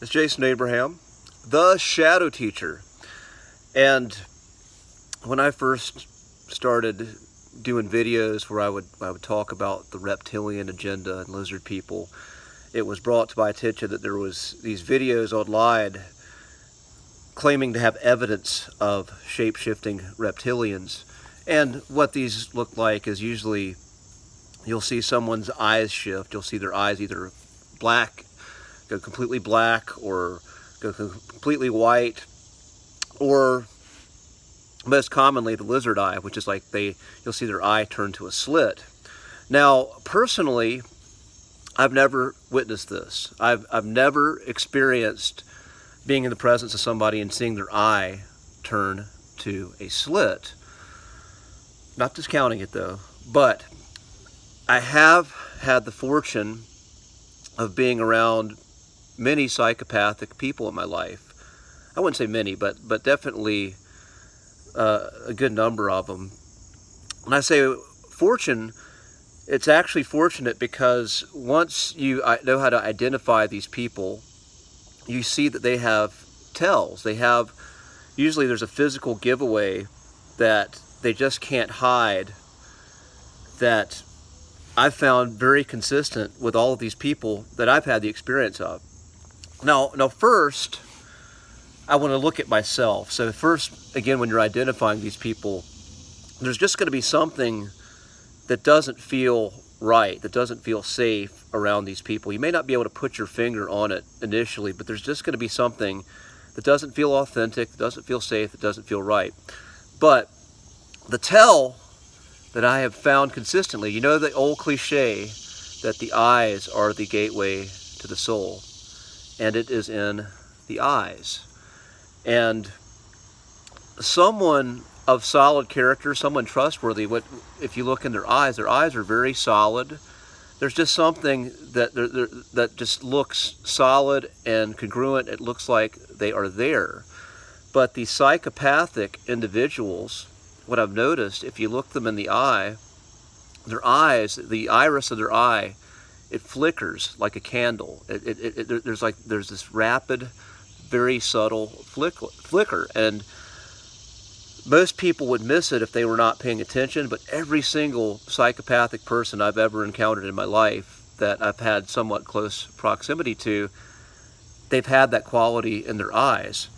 It's Jason Abraham, the Shadow Teacher. And when I first started doing videos where I would talk about the reptilian agenda and lizard people, it was brought to my attention that there was these videos online claiming to have evidence of shape-shifting reptilians. And what these look like is usually you'll see someone's eyes shift. You'll see their eyes either black, go completely black, or go completely white, or most commonly the lizard eye, which is like you'll see their eye turn to a slit. Now, personally, I've never witnessed this. I've never experienced being in the presence of somebody and seeing their eye turn to a slit. Not discounting it though, but I have had the fortune of being around many psychopathic people in my life. I wouldn't say many, but definitely a good number of them. When I say fortune, it's actually fortunate because once you know how to identify these people, you see that they have tells. Usually there's a physical giveaway that they just can't hide, that I've found very consistent with all of these people that I've had the experience of. Now first, I want to look at myself. So first, again, when you're identifying these people, there's just going to be something that doesn't feel right, that doesn't feel safe around these people. You may not be able to put your finger on it initially, but there's just going to be something that doesn't feel authentic, doesn't feel safe, that doesn't feel right. But the tell that I have found consistently, you know the old cliche that the eyes are the gateway to the soul, and it is in the eyes. And someone of solid character, someone trustworthy, if you look in their eyes are very solid. There's just something that just looks solid and congruent. It looks like they are there. But the psychopathic individuals, what I've noticed, if you look them in the eye, their eyes, the iris of their eye, it flickers like a candle. There's this rapid, very subtle flicker, and most people would miss it if they were not paying attention. But every single psychopathic person I've ever encountered in my life that I've had somewhat close proximity to, they've had that quality in their eyes.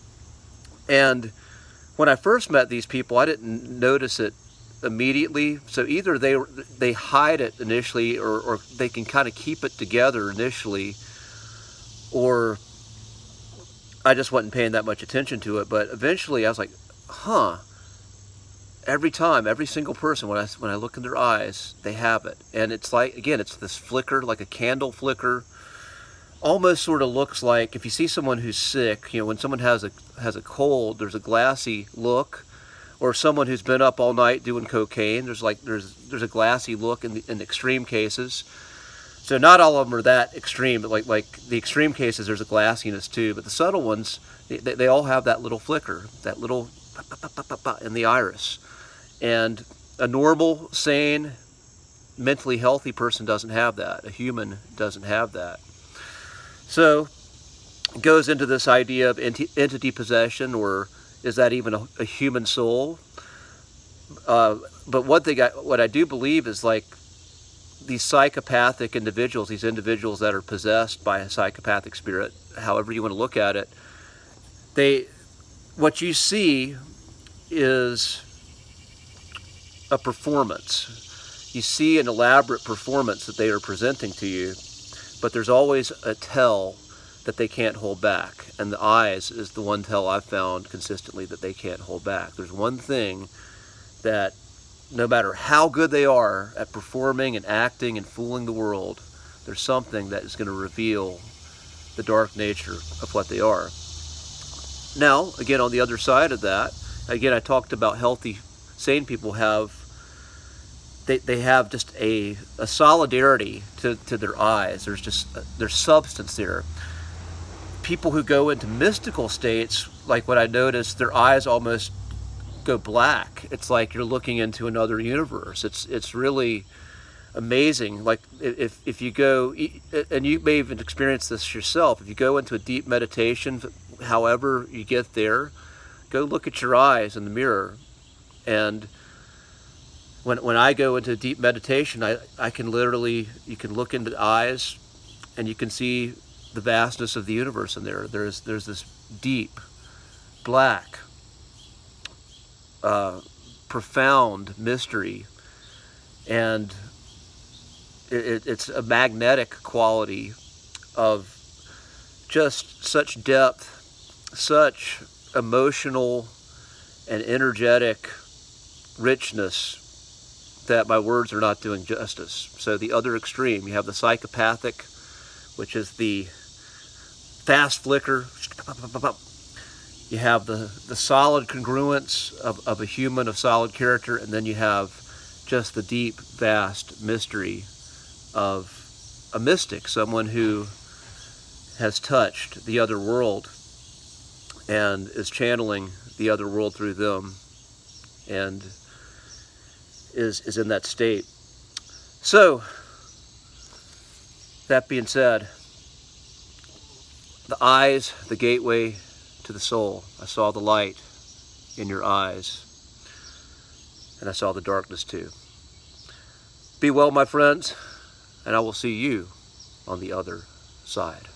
And when I first met these people, I didn't notice it immediately. So either they hide it initially, or they can kind of keep it together initially, or I just wasn't paying that much attention to it. But eventually I was like, every time, every single person, when I look in their eyes, they have it. And it's like, again, it's this flicker, like a candle flicker. Almost sort of looks like if you see someone who's sick, when someone has a cold, there's a glassy look. Or someone who's been up all night doing cocaine, there's a glassy look in extreme cases. So not all of them are that extreme, but like the extreme cases, there's a glassiness too. But the subtle ones, they all have that little flicker, that little in the iris. And a normal, sane, mentally healthy person doesn't have that. A human doesn't have that. So it goes into this idea of entity possession, or is that even a human soul? But what I do believe is, like, these psychopathic individuals, these individuals that are possessed by a psychopathic spirit, however you want to look at it, what you see is a performance. You see an elaborate performance that they are presenting to you, but there's always a tell that they can't hold back. And the eyes is the one tell I've found consistently that they can't hold back. There's one thing that no matter how good they are at performing and acting and fooling the world, there's something that is going to reveal the dark nature of what they are. Now, again, on the other side of that, again, I talked about healthy, sane people they have just a solidarity to their eyes. There's substance there. People who go into mystical states, like what I noticed, their eyes almost go black. It's like you're looking into another universe. It's really amazing. Like if you go, and you may even experience this yourself, if you go into a deep meditation, however you get there, go look at your eyes in the mirror. And when I go into deep meditation, I can literally, you can look into the eyes and you can see the vastness of the universe in there. There's this deep, black, profound mystery, and it's a magnetic quality of just such depth, such emotional and energetic richness that my words are not doing justice. So the other extreme, you have the psychopathic, which is the fast flicker. You have the solid congruence of a human of solid character, and then you have just the deep, vast mystery of a mystic, someone who has touched the other world and is channeling the other world through them, and is in that state. So, that being said, the eyes, the gateway to the soul. I saw the light in your eyes, and I saw the darkness too. Be well, my friends, and I will see you on the other side.